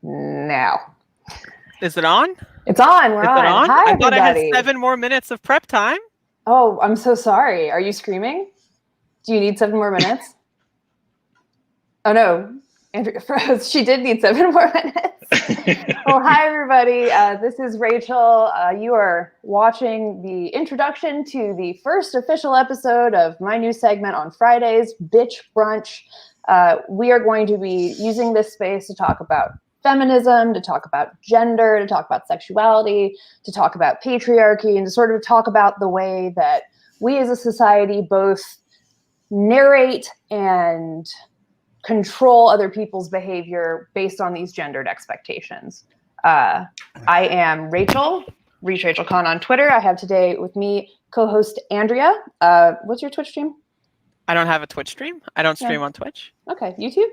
now. Is it on? It's on. We're on. Hi, I thought I had everybody. 7 more minutes of prep time. Oh, I'm so sorry. Are you screaming? Do you need 7 more minutes? Oh, no. Andrea froze. She did need 7 more minutes. Well, hi, everybody. This is Rachel. You are watching the introduction to the first official episode of my new segment on Fridays, Bitch Brunch. We are going to be using this space to talk about feminism, to talk about gender, to talk about sexuality, to talk about patriarchy, and to sort of talk about the way that we as a society both narrate and control other people's behavior based on these gendered expectations. I am Rachel, Reach Rachel Khan on Twitter. I have today with me co-host Andrea. What's your Twitch stream? I don't have a Twitch stream. I don't stream on Twitch. Okay, YouTube?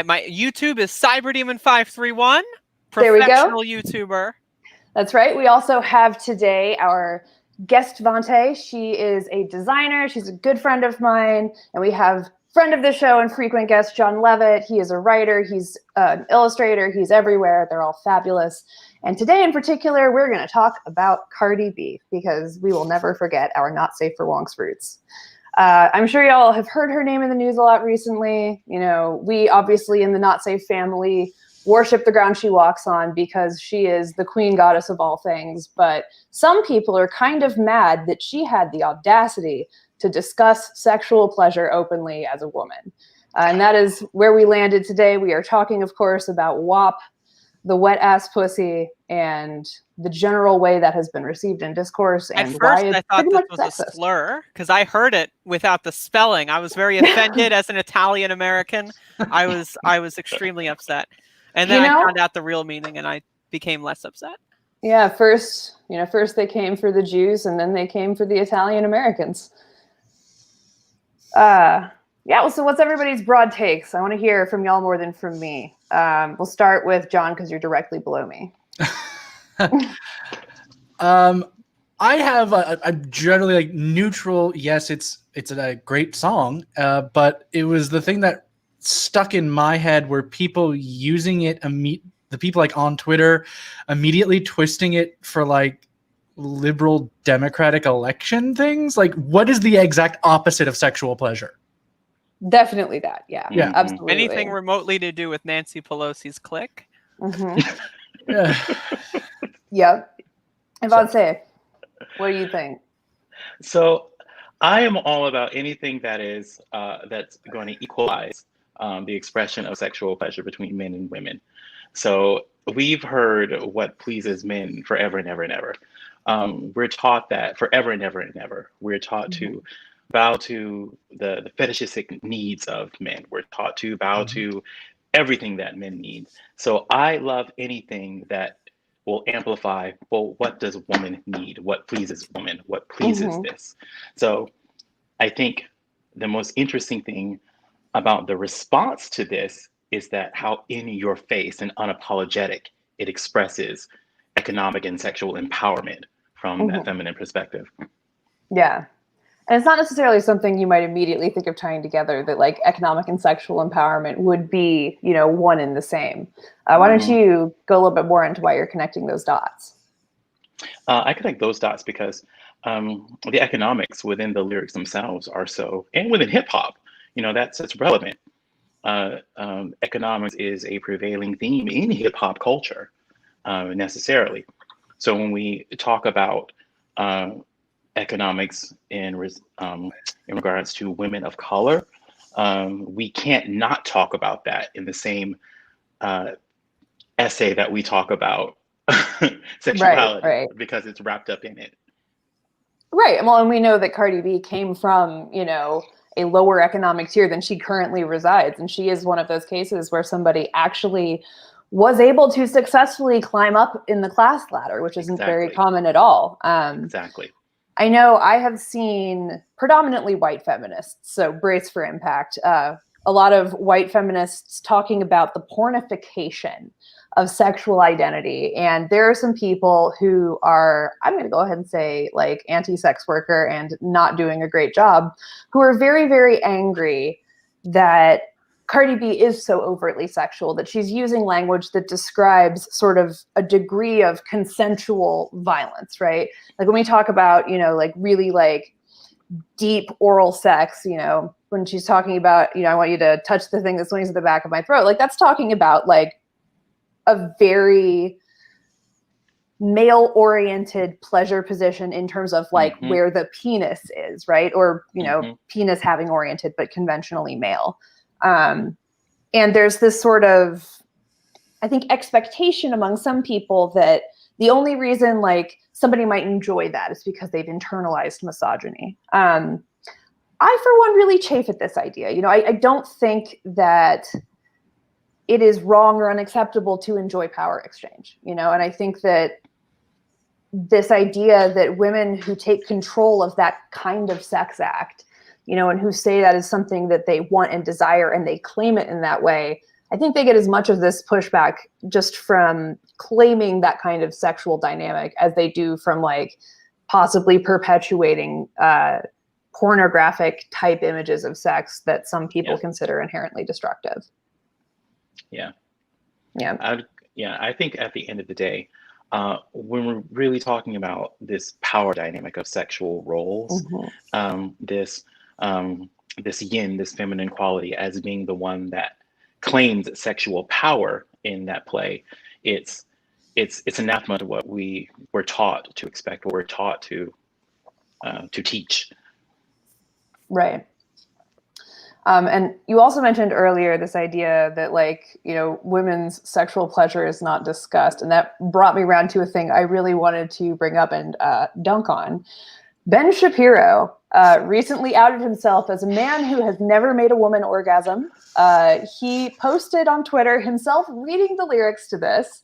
My YouTube is Cyberdemon531, There we go. professional YouTuber. That's right. We also have today our guest Vante. She is a designer. She's a good friend of mine. And we have friend of the show and frequent guest John Levitt. He is a writer. He's an illustrator. He's everywhere. They're all fabulous. And today in particular, we're going to talk about Cardi B because we will never forget our not safe for wonks roots. I'm sure y'all have heard her name in the news a lot recently. You know, we obviously in the Not Safe family worship the ground she walks on because she is the queen goddess of all things. But some people are kind of mad that she had the audacity to discuss sexual pleasure openly as a woman. And that is where we landed today. We are talking, of course, about WAP, the wet ass pussy, and the general way that has been received in discourse. And at first, why I thought this was a slur because I heard it without the spelling. I was very offended as an Italian American. I was extremely upset, and then I found out the real meaning, and I became less upset. Yeah, first they came for the Jews, and then they came for the Italian Americans. Yeah, well, so what's everybody's broad takes? I want to hear from y'all more than from me. We'll start with John because you're directly below me. I have I'm generally like neutral. Yes, it's a great song, but it was the thing that stuck in my head were people using it, the people like on Twitter immediately twisting it for like liberal democratic election things. Like, what is the exact opposite of sexual pleasure? Definitely that. Yeah, absolutely. Anything remotely to do with Nancy Pelosi's clique. Mm-hmm. Yep. Vance, what do you think? So I am all about anything that is that's going to equalize the expression of sexual pleasure between men and women. So we've heard what pleases men forever and ever and ever. We're taught that forever and ever and ever. We're taught to bow to the fetishistic needs of men. We're taught to bow to everything that men need. So I love anything that will amplify, well, what does a woman need? What pleases women? What pleases this? So I think the most interesting thing about the response to this is that how in your face and unapologetic it expresses economic and sexual empowerment from that feminine perspective. Yeah. And it's not necessarily something you might immediately think of tying together, that like economic and sexual empowerment would be, one and the same. Why don't you go a little bit more into why you're connecting those dots? I connect those dots because the economics within the lyrics themselves are so, and within hip hop, that's relevant. Economics is a prevailing theme in hip hop culture, necessarily. So when we talk about economics in regards to women of color, we can't not talk about that in the same essay that we talk about sexuality, because it's wrapped up in it. Right. Well, and we know that Cardi B came from, a lower economic tier than she currently resides. And she is one of those cases where somebody actually was able to successfully climb up in the class ladder, which isn't very common at all. Exactly. I know I have seen predominantly white feminists, so brace for impact, a lot of white feminists talking about the pornification of sexual identity. And there are some people who are, I'm going to go ahead and say, like, anti-sex worker and not doing a great job, who are very, very angry that Cardi B is so overtly sexual that she's using language that describes sort of a degree of consensual violence, right? Like when we talk about, like really like deep oral sex, when she's talking about, I want you to touch the thing that swings at the back of my throat. Like that's talking about like a very male-oriented pleasure position in terms of like where the penis is, right? Or, penis having oriented, but conventionally male. And there's this sort of, I think, expectation among some people that the only reason like somebody might enjoy that is because they've internalized misogyny. I, for one, really chafe at this idea. I don't think that it is wrong or unacceptable to enjoy power exchange, and I think that this idea that women who take control of that kind of sex act, and who say that is something that they want and desire and they claim it in that way, I think they get as much of this pushback just from claiming that kind of sexual dynamic as they do from like possibly perpetuating pornographic type images of sex that some people consider inherently destructive. Yeah. I think at the end of the day, when we're really talking about this power dynamic of sexual roles, this yin, this feminine quality, as being the one that claims sexual power in that play, it's anathema to what we were taught to expect, what we're taught to teach. Right. And you also mentioned earlier this idea that like, women's sexual pleasure is not discussed. And that brought me around to a thing I really wanted to bring up and dunk on. Ben Shapiro recently outed himself as a man who has never made a woman orgasm. He posted on Twitter himself reading the lyrics to this.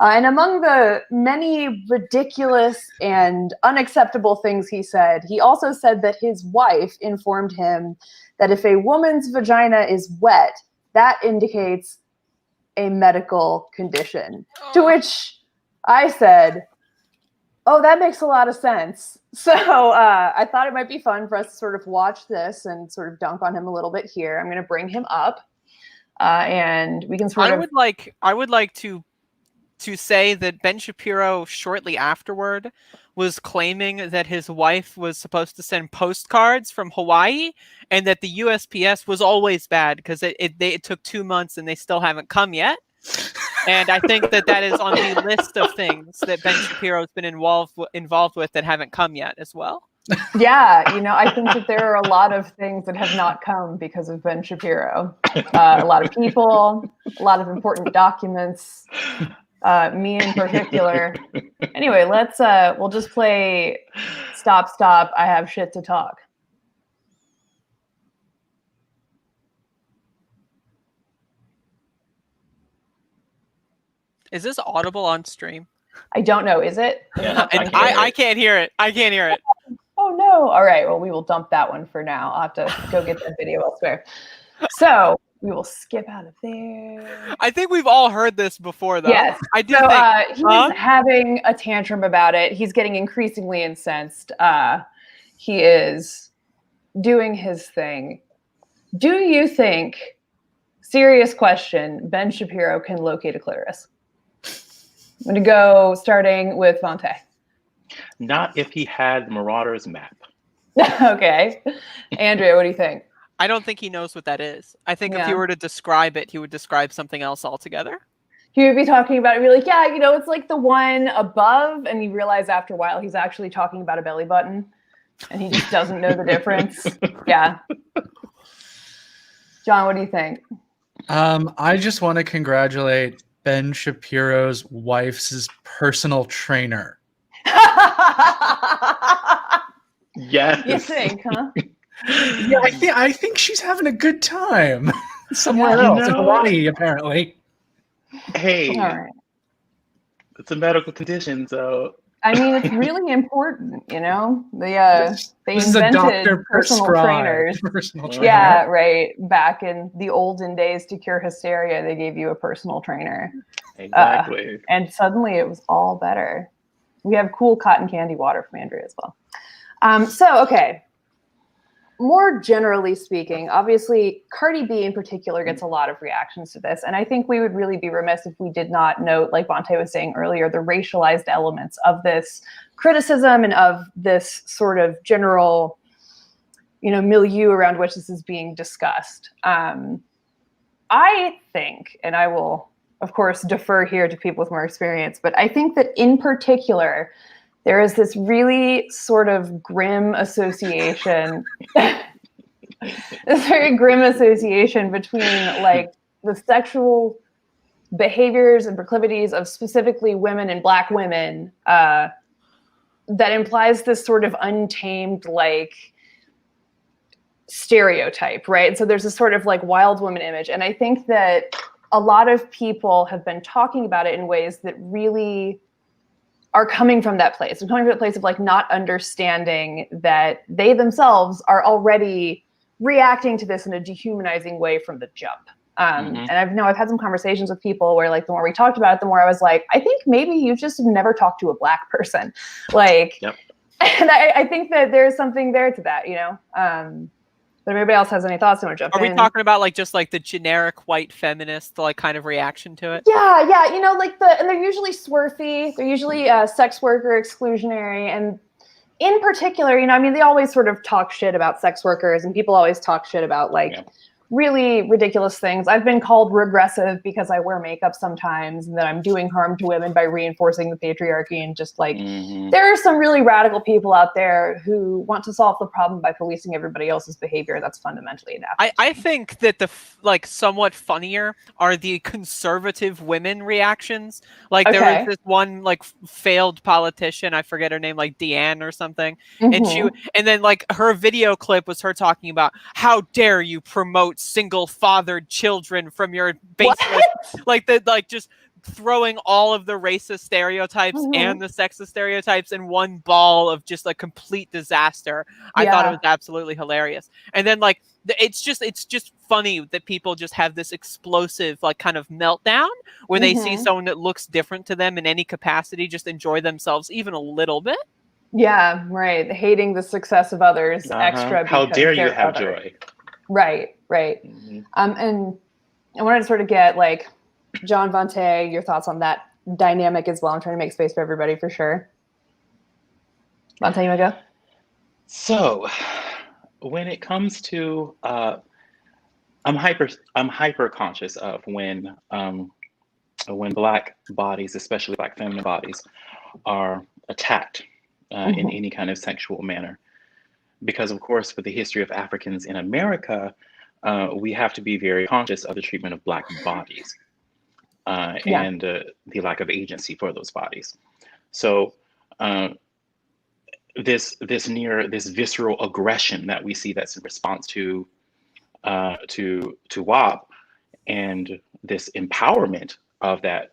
And among the many ridiculous and unacceptable things he said, he also said that his wife informed him that if a woman's vagina is wet, that indicates a medical condition. To which I said, oh, that makes a lot of sense. So I thought it might be fun for us to sort of watch this and sort of dunk on him a little bit here. I'm going to bring him up and we can sort of... I would like to say that Ben Shapiro shortly afterward was claiming that his wife was supposed to send postcards from Hawaii and that the USPS was always bad because it took 2 months and they still haven't come yet. And I think that is on the list of things that Ben Shapiro has been involved with that haven't come yet as well. Yeah, I think that there are a lot of things that have not come because of Ben Shapiro. A lot of people, a lot of important documents. Me in particular. Anyway, we'll just play Stop, I Have Shit to Talk. Is this audible on stream? I don't know. Is it? Yeah, I can't hear it. I can't hear it. Oh no. All right. Well, we will dump that one for now. I'll have to go get that video elsewhere. So we will skip out of there. I think we've all heard this before, though. Yes. I do think. He's having a tantrum about it. He's getting increasingly incensed. He is doing his thing. Do you think, serious question, Ben Shapiro can locate a clitoris? I'm going to go starting with Vontae. Not if he had Marauder's map. Okay. Andrea, what do you think? I don't think he knows what that is. I think if he were to describe it, he would describe something else altogether. He would be talking about it, be like, yeah, it's like the one above, and you realize after a while he's actually talking about a belly button, and he just doesn't know the difference. Yeah. John, what do you think? I just want to congratulate Ben Shapiro's wife's personal trainer. Yes. You think, huh? Yeah, I think she's having a good time somewhere else in Hawaii, apparently. Hey, all right. It's a medical condition, so I mean, it's really important, they This invented personal trainers. Yeah, right. Back in the olden days, to cure hysteria, they gave you a personal trainer. Exactly. And suddenly it was all better. We have cool cotton candy water from Andrea as well. Okay. more generally speaking, obviously, Cardi B in particular gets a lot of reactions to this. And I think we would really be remiss if we did not note, like Vontae was saying earlier, the racialized elements of this criticism and of this sort of general, milieu around which this is being discussed. I think, and I will, of course, defer here to people with more experience, but I think that in particular, there is this really sort of grim association, this very grim association between like the sexual behaviors and proclivities of specifically women and Black women that implies this sort of untamed like stereotype, right? So there's this sort of like wild woman image. And I think that a lot of people have been talking about it in ways that really are coming from that place. They're coming from the place of like not understanding that they themselves are already reacting to this in a dehumanizing way from the jump. And I've had some conversations with people where like the more we talked about it, the more I was like, I think maybe you just never talked to a Black person. Like, yep. And I think that there's something there to that, but if everybody else has any thoughts, I want to jump in. Are we talking about like just like the generic white feminist like kind of reaction to it? Yeah, and they're usually swerfy. They're usually sex worker exclusionary, and in particular, they always sort of talk shit about sex workers, and people always talk shit about like really ridiculous things. I've been called regressive because I wear makeup sometimes and that I'm doing harm to women by reinforcing the patriarchy, and just like there are some really radical people out there who want to solve the problem by policing everybody else's behavior. That's fundamentally adaptive. I think that the like somewhat funnier are the conservative women reactions. Like there was this one like failed politician, I forget her name, like Deanne or something, and then like her video clip was her talking about how dare you promote single-fathered children from your basement, like just throwing all of the racist stereotypes and the sexist stereotypes in one ball of just a complete disaster. I thought it was absolutely hilarious. And then like it's just funny that people just have this explosive like kind of meltdown when they see someone that looks different to them in any capacity just enjoy themselves even a little bit. Yeah, right. Hating the success of others extra. How dare you have joy? Right. And I wanted to sort of get like John, Vontae, your thoughts on that dynamic as well. I'm trying to make space for everybody for sure. Vontae, you want to go? So, when it comes to, I'm hyper conscious of when Black bodies, especially Black feminine bodies, are attacked in any kind of sexual manner. Because of course, with the history of Africans in America, we have to be very conscious of the treatment of Black bodies and the lack of agency for those bodies. So this visceral aggression that we see that's in response to WAP, and this empowerment of that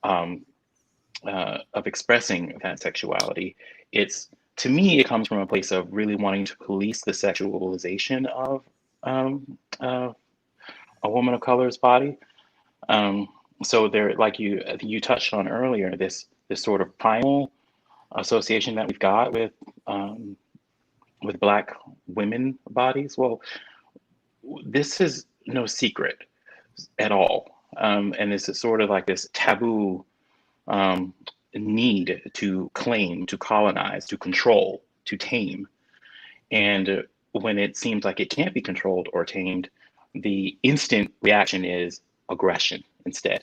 of expressing that sexuality, to me, it comes from a place of really wanting to police the sexualization of a woman of color's body. So there, like you touched on earlier, this sort of primal association that we've got with Black women bodies. Well, this is no secret at all, and this is sort of like this taboo need to claim, to colonize, to control, to tame. And when it seems like it can't be controlled or tamed, the instant reaction is aggression instead,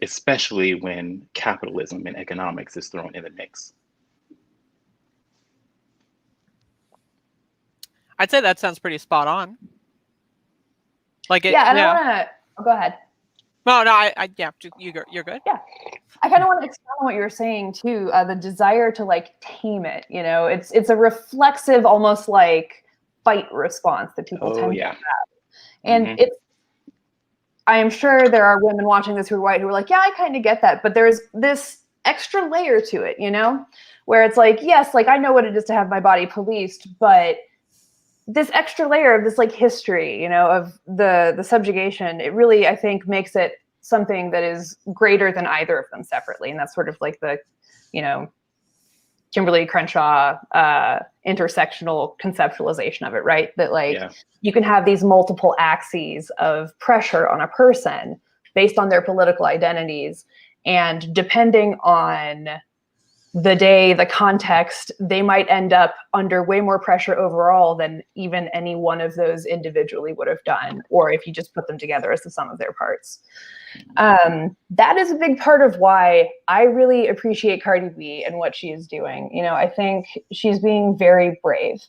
especially when capitalism and economics is thrown in the mix. I'd say that sounds pretty spot on. Like it, I want to go ahead. No, you're good. Yeah. I kind of want to expand on what you were saying too. The desire to like tame it, it's a reflexive, almost like fight response that people tend to have. And I am sure there are women watching this who are white who are like, yeah, I kind of get that. But there's this extra layer to it, where it's like, yes, like I know what it is to have my body policed, but this extra layer of this like history, of the subjugation, it really, I think, makes it something that is greater than either of them separately. And that's sort of like the, Kimberly Crenshaw intersectional conceptualization of it, right? That like you can have these multiple axes of pressure on a person based on their political identities, and depending on the day, the context, they might end up under way more pressure overall than even any one of those individually would have done, or if you just put them together as the sum of their parts. That is a big part of why I really appreciate Cardi B and what she is doing. You know, I think she's being very brave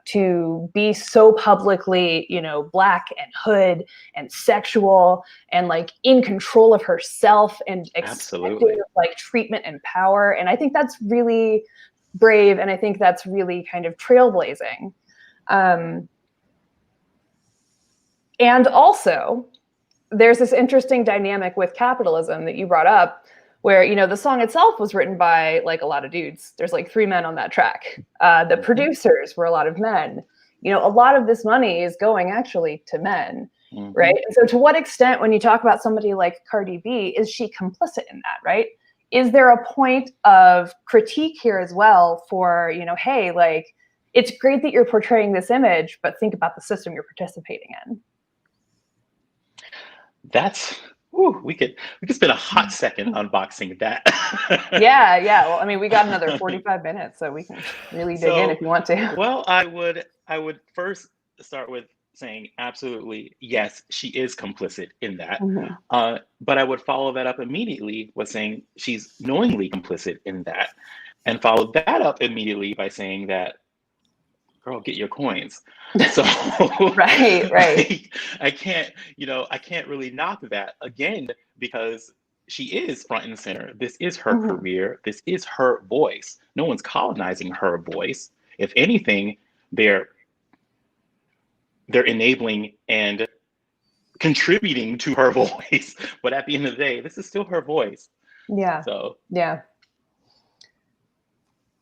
to be so publicly, you know, Black and hood and sexual and like in control of herself and expecting like treatment and power. And I think that's really brave, and I think that's really kind of trailblazing. And also, there's this interesting dynamic with capitalism that you brought up, where, you know, the song itself was written by like a lot of dudes. There's like 3 men on that track. The producers were a lot of men. You know, a lot of this money is going actually to men, right? And so to what extent, when you talk about somebody like Cardi B, is she complicit in that, right? Is there a point of critique here as well for, you know, hey, like, it's great that you're portraying this image, but think about the system you're participating in. That's we could spend a hot second unboxing that. yeah. Well, I mean, we got another 45 minutes, so we can really dig in if you want to. Well, I would first start with saying absolutely yes, she is complicit in that. But I would follow that up immediately with saying she's knowingly complicit in that, and follow that up immediately by saying that, girl, get your coins. So right. I can't really knock that again, because she is front and center. This is her career. This is her voice. No one's colonizing her voice. If anything, they're enabling and contributing to her voice. But at the end of the day, this is still her voice. Yeah. So yeah.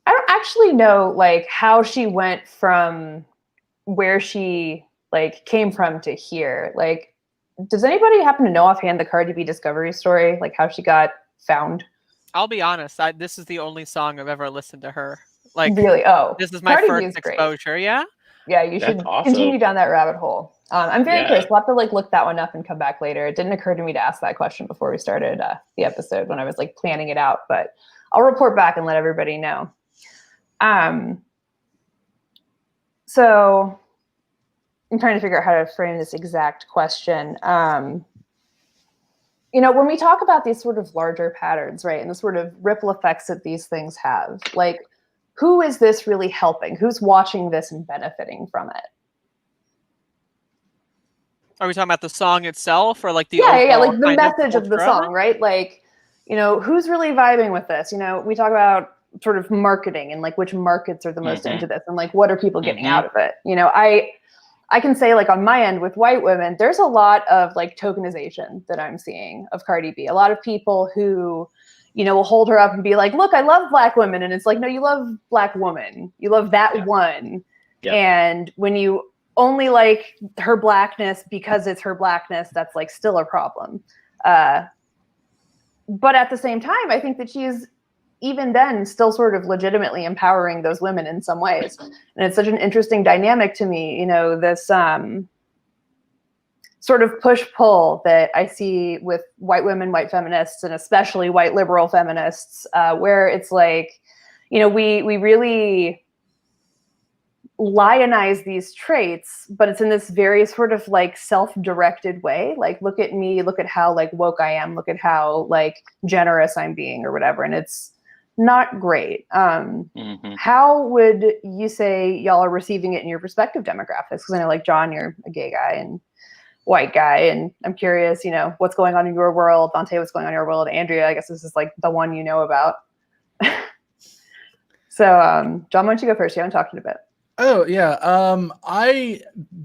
I don't actually know like how she went from where she like came from to here. Like, does anybody happen to know offhand the Cardi B discovery story? Like how she got found? I'll be honest. This is the only song I've ever listened to her. Like, really? Oh, this is my Cardi first exposure. Great. Yeah. Yeah, you should continue down that rabbit hole. I'm very curious. We'll have to like look that one up and come back later. It didn't occur to me to ask that question before we started the episode when I was like planning it out, but I'll report back and let everybody know. So I'm trying to figure out how to frame this exact question. You know, when we talk about these sort of larger patterns, right, and the sort of ripple effects that these things have, like, who is this really helping? Who's watching this and benefiting from it? Are we talking about the song itself, or like the like the message of the song, right? Like, you know, who's really vibing with this? You know, we talk about sort of marketing and like which markets are the most into this, and like what are people getting out of it? You know, I can say like on my end with white women, there's a lot of like tokenization that I'm seeing of Cardi B. A lot of people who, you know, will hold her up and be like, look, I love Black women. And it's like, no, you love Black woman. You love that one. And when you only like her Blackness because it's her Blackness, that's like still a problem. But at the same time, I think that she's even then still sort of legitimately empowering those women in some ways. And it's such an interesting dynamic to me, you know, this sort of push-pull that I see with white women, white feminists, and especially white liberal feminists, where it's like, you know, we really lionize these traits, but it's in this very sort of like self-directed way. Like, look at me, look at how like woke I am, look at how like generous I'm being or whatever. And it's not great. How would you say y'all are receiving it in your respective demographics? Because I know like John, you're a gay guy and white guy, and I'm curious, you know, what's going on in your world. Vante, what's going on in your world? Andrea, I guess this is like the one you know about. So John, why don't you go first? You haven't talked in a bit. Oh yeah.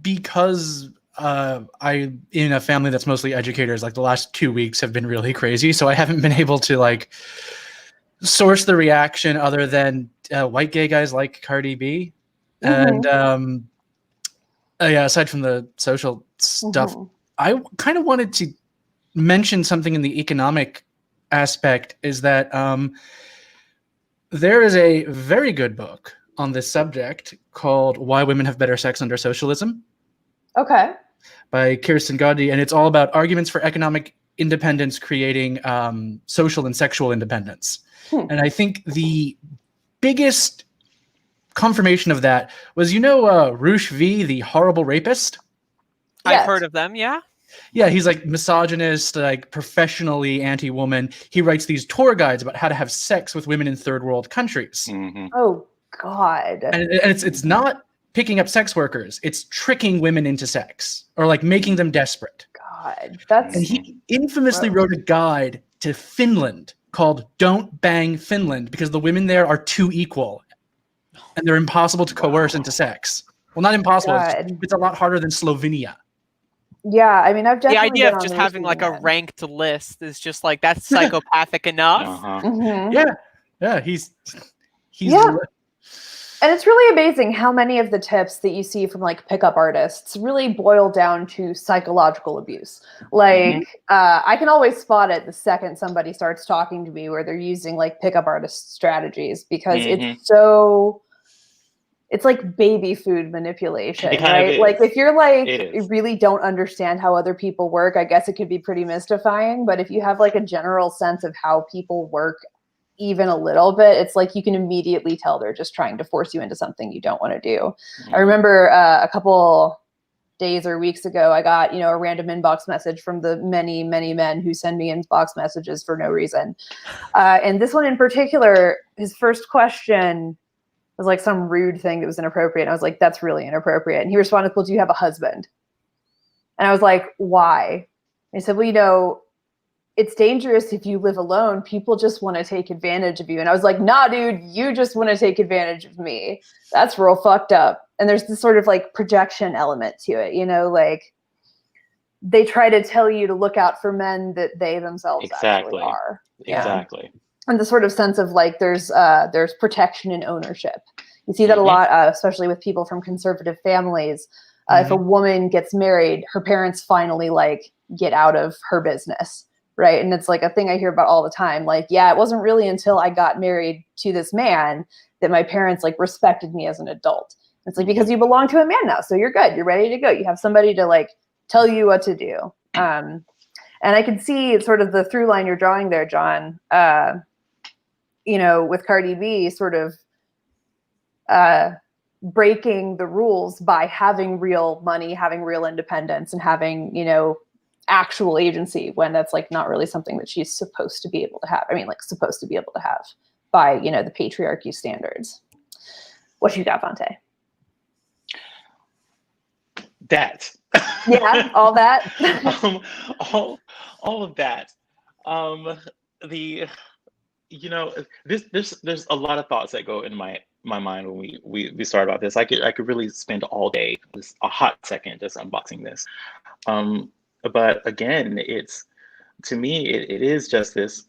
Because I in a family that's mostly educators, like the last 2 weeks have been really crazy. So I haven't been able to like source the reaction other than white gay guys like Cardi B. And yeah, aside from the social stuff, I kind of wanted to mention something in the economic aspect, is that There is a very good book on this subject called Why Women Have Better Sex Under Socialism. Okay. By Kirsten Gaudy, and it's all about arguments for economic independence creating social and sexual independence. And I think the biggest confirmation of that was, Roosh V, the horrible rapist? I've heard of them, yeah. Yeah, he's like misogynist, like professionally anti-woman. He writes these tour guides about how to have sex with women in third world countries. Mm-hmm. Oh, God. And it's not picking up sex workers. It's tricking women into sex or like making them desperate. God, that's... And he infamously wrote a guide to Finland called Don't Bang Finland because the women there are too equal and they're impossible to coerce into sex. Well, not impossible. It's a lot harder than Slovenia. Yeah, I mean, I've definitely... The idea of just having like a ranked list is just like, that's psychopathic enough. Uh-huh. Mm-hmm. Yeah, he's yeah. And it's really amazing how many of the tips that you see from like pickup artists really boil down to psychological abuse. Like, I can always spot it the second somebody starts talking to me where they're using like pickup artist strategies because it's like baby food manipulation, right? Like if you're like, you really don't understand how other people work, I guess it could be pretty mystifying. But if you have like a general sense of how people work even a little bit, it's like you can immediately tell they're just trying to force you into something you don't want to do. I remember a couple days or weeks ago, I got, a random inbox message from the many, many men who send me inbox messages for no reason. And this one in particular, his first question was like some rude thing that was inappropriate. And I was like, that's really inappropriate. And he responded, well, do you have a husband? And I was like, why? And he said, well, it's dangerous if you live alone. People just want to take advantage of you. And I was like, nah, dude, you just want to take advantage of me. That's real fucked up. And there's this sort of like projection element to it, like they try to tell you to look out for men that they themselves actually are. Exactly. Yeah. And the sort of sense of like there's protection and ownership. You see that a lot, especially with people from conservative families. If a woman gets married, her parents finally like get out of her business, right? And it's like a thing I hear about all the time. Like, yeah, it wasn't really until I got married to this man that my parents like respected me as an adult. It's like, because you belong to a man now, so you're good. You're ready to go. You have somebody to like tell you what to do. And I can see sort of the through line you're drawing there, John. With Cardi B sort of breaking the rules by having real money, having real independence, and having, actual agency when that's like not really something that she's supposed to be able to have. I mean, like supposed to be able to have by, the patriarchy standards. What you got, Vontae? That. Yeah, all that. all of that. There's a lot of thoughts that go in my mind when we start about this. I could really spend all day, just a hot second, just unboxing this. But again, to me it is just this.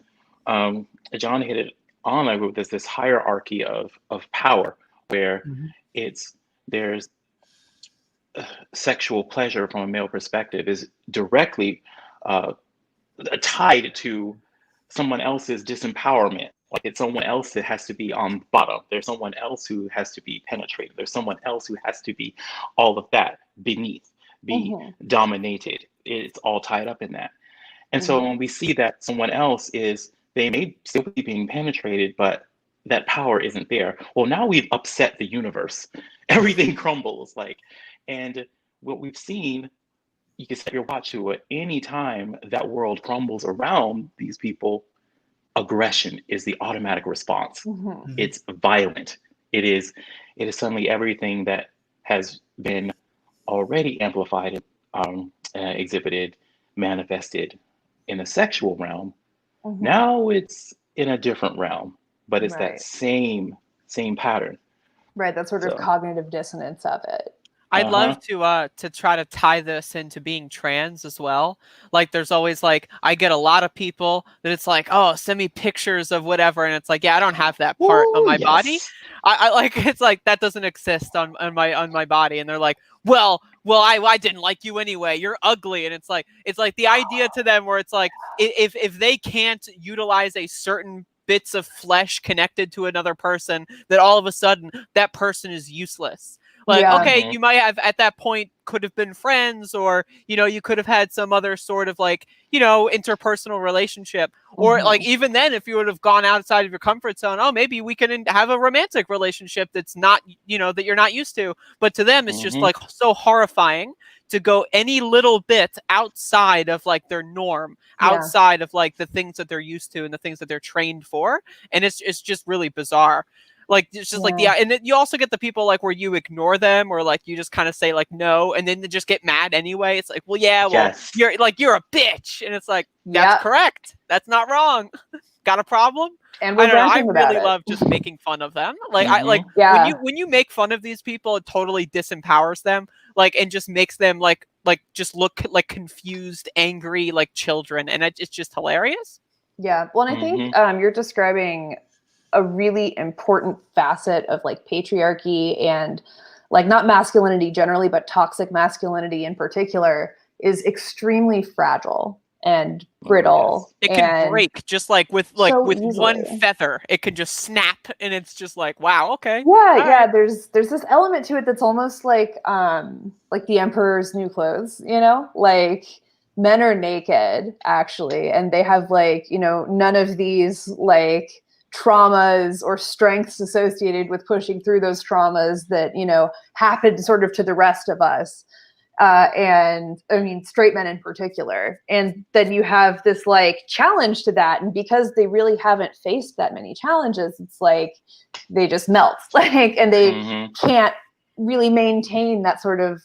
John hit it on. I wrote this hierarchy of power where there's sexual pleasure from a male perspective is directly tied to someone else's disempowerment. Like it's someone else that has to be on the bottom. There's someone else who has to be penetrated. There's someone else who has to be all of that beneath, be dominated. It's all tied up in that. And so when we see that someone else they may still be being penetrated, but that power isn't there. Well, now we've upset the universe. Everything crumbles. And what we've seen, you can set your watch to it. Any time that world crumbles around these people, aggression is the automatic response. It's violent. It is suddenly everything that has been already amplified, exhibited, manifested in a sexual realm. Now it's in a different realm, but it's that same pattern. Right, that sort of cognitive dissonance of it. I'd love to try to tie this into being trans as well. Like there's always like, I get a lot of people that it's like, oh, send me pictures of whatever. And it's like, yeah, I don't have that part of my body. I like, it's like, that doesn't exist on my body. And they're like, well, I didn't like you anyway. You're ugly. And it's like the idea to them where it's like, if they can't utilize a certain bits of flesh connected to another person, that all of a sudden that person is useless. Like, okay, you might have at that point could have been friends, or, you know, you could have had some other sort of like, you know, interpersonal relationship. Or like, even then, if you would have gone outside of your comfort zone, oh, maybe we can have a romantic relationship that's not, you know, that you're not used to. But to them, it's just like so horrifying to go any little bit outside of like their norm, outside of like the things that they're used to and the things that they're trained for. And it's just really bizarre. Like, it's just like, and then you also get the people like where you ignore them, or like you just kind of say like no, and then they just get mad anyway. It's like, well, yeah, well, you're a bitch, and it's like, that's correct, that's not wrong. Got a problem? And we're I really love just making fun of them. Like, I like when you make fun of these people, it totally disempowers them, like, and just makes them like just look like confused, angry, like children, and it's just hilarious. Yeah, well, and I think you're describing a really important facet of like patriarchy, and like not masculinity generally, but toxic masculinity in particular is extremely fragile and brittle. It can break just like with easily. one feather. It can just snap, and it's just like, wow, okay. Yeah. There's this element to it that's almost like the Emperor's New Clothes, you know, like men are naked actually, and they have like, you know, none of these like traumas or strengths associated with pushing through those traumas that, you know, happen sort of to the rest of us. And I mean, straight men in particular. And then you have this like challenge to that. And because they really haven't faced that many challenges, it's like they just melt, like, and they can't really maintain that sort of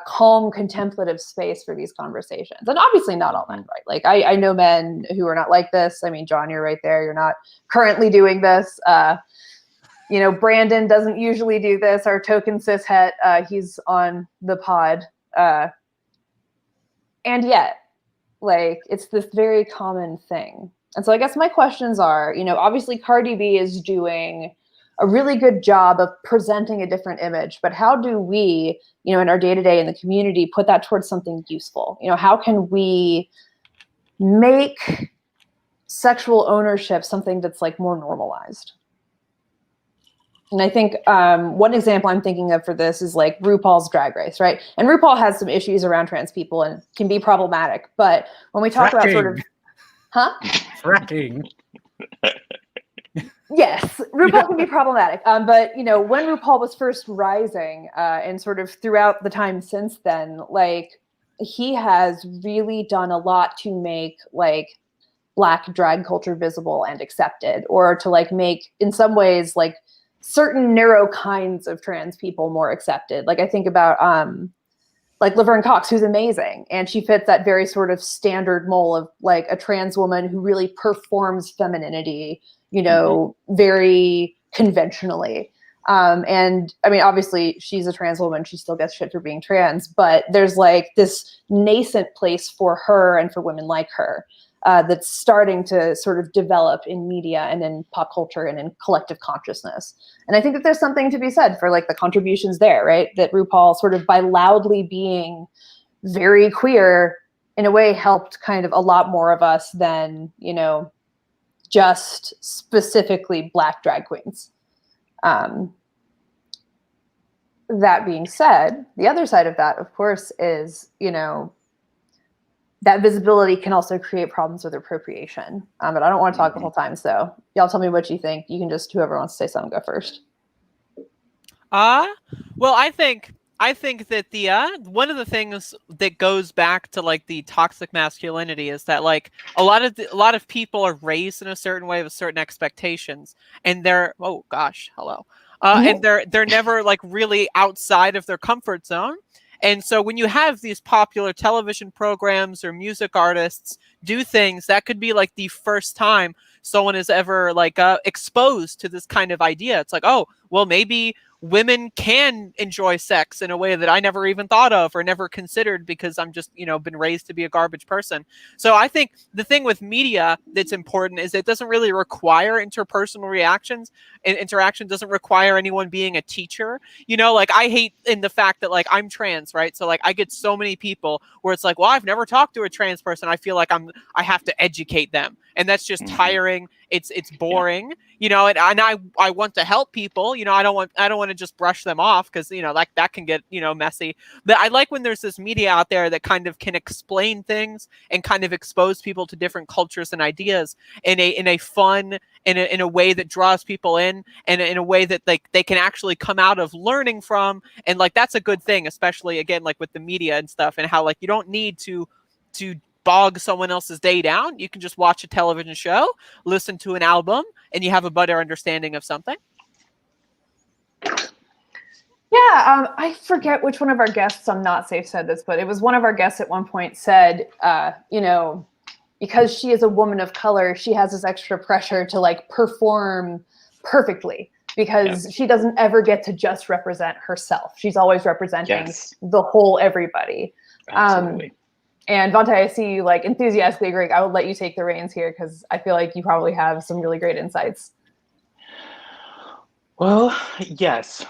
calm, contemplative space for these conversations. And obviously not all men, right? Like I know men who are not like this. I mean, John, you're right there. You're not currently doing this. You know, Brandon doesn't usually do this. Our token cis het, he's on the pod. And yet, like, it's this very common thing. And so I guess my questions are, you know, obviously Cardi B is doing a really good job of presenting a different image, but how do we, you know, in our day-to-day in the community, put that towards something useful? You know, how can we make sexual ownership something that's like more normalized? And I think one example I'm thinking of for this is like RuPaul's Drag Race, right? And RuPaul has some issues around trans people and can be problematic. But when we talk about sort of, fracking. Yes, RuPaul can be problematic. But, you know, when RuPaul was first rising and sort of throughout the time since then, like he has really done a lot to make like Black drag culture visible and accepted, or to like make, in some ways, like certain narrow kinds of trans people more accepted. Like I think about like Laverne Cox, who's amazing, and she fits that very sort of standard mold of like a trans woman who really performs femininity, you know, very conventionally. And I mean, obviously she's a trans woman, she still gets shit for being trans, but there's like this nascent place for her and for women like her that's starting to sort of develop in media and in pop culture and in collective consciousness. And I think that there's something to be said for like the contributions there, right? That RuPaul sort of by loudly being very queer in a way helped kind of a lot more of us than, you know, just specifically Black drag queens. That being said, the other side of that, of course, is, you know, that visibility can also create problems with appropriation. But I don't want to talk the whole time, so y'all tell me what you think. You can just, whoever wants to say something, go first. Well, I think that the one of the things that goes back to like the toxic masculinity is that like a lot of people are raised in a certain way with certain expectations, and they're and they're never like really outside of their comfort zone. And so when you have these popular television programs or music artists do things, that could be like the first time someone is ever like exposed to this kind of idea. It's like, oh, well, maybe women can enjoy sex in a way that I never even thought of or never considered because I'm just, been raised to be a garbage person. So I think the thing with media that's important is it doesn't really require interpersonal reactions. And interaction doesn't require anyone being a teacher. Like I hate in the fact that like I'm trans, right? So like I get so many people where it's like, well, I've never talked to a trans person. I feel like I have to educate them. And that's just tiring. It's boring, and I want to help people. I don't want to just brush them off because like that can get messy. But I like when there's this media out there that kind of can explain things and kind of expose people to different cultures and ideas in a fun, in a way that draws people in, and in a way that like they can actually come out of learning from. And like that's a good thing, especially again like with the media and stuff, and how like you don't need to bog someone else's day down. You can just watch a television show, listen to an album, and you have a better understanding of something. Yeah, I forget which one of our guests on Not Safe said this, but it was one of our guests at one point said, because she is a woman of color, she has this extra pressure to like perform perfectly because she doesn't ever get to just represent herself. She's always representing the whole everybody. Absolutely. And Vontae, I see you like enthusiastically agreeing. I will let you take the reins here because I feel like you probably have some really great insights. Well, yes.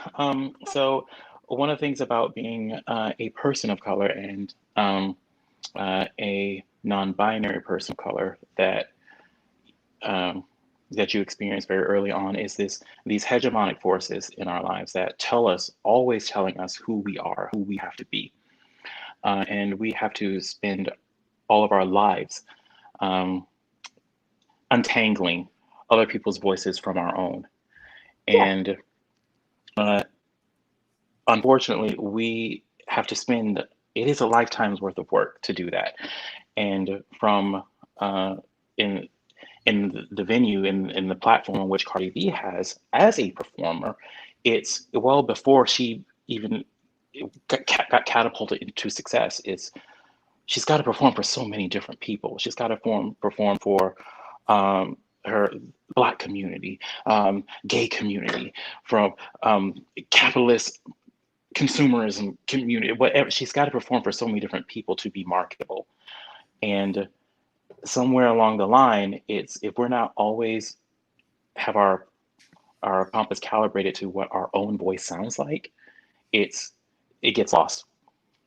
So one of the things about being a person of color and a non-binary person of color that you experience very early on is these hegemonic forces in our lives that always telling us who we are, who we have to be. And we have to spend all of our lives untangling other people's voices from our own. And unfortunately, we have to it is a lifetime's worth of work to do that. And from in the venue, in the platform on which Cardi B has as a performer, it's well before she even got catapulted into success. She's got to perform for so many different people. She's got to perform for her Black community, gay community, from capitalist consumerism community, whatever. She's got to perform for so many different people to be marketable. And somewhere along the line, if we're not always have our compass calibrated to what our own voice sounds like, it gets lost.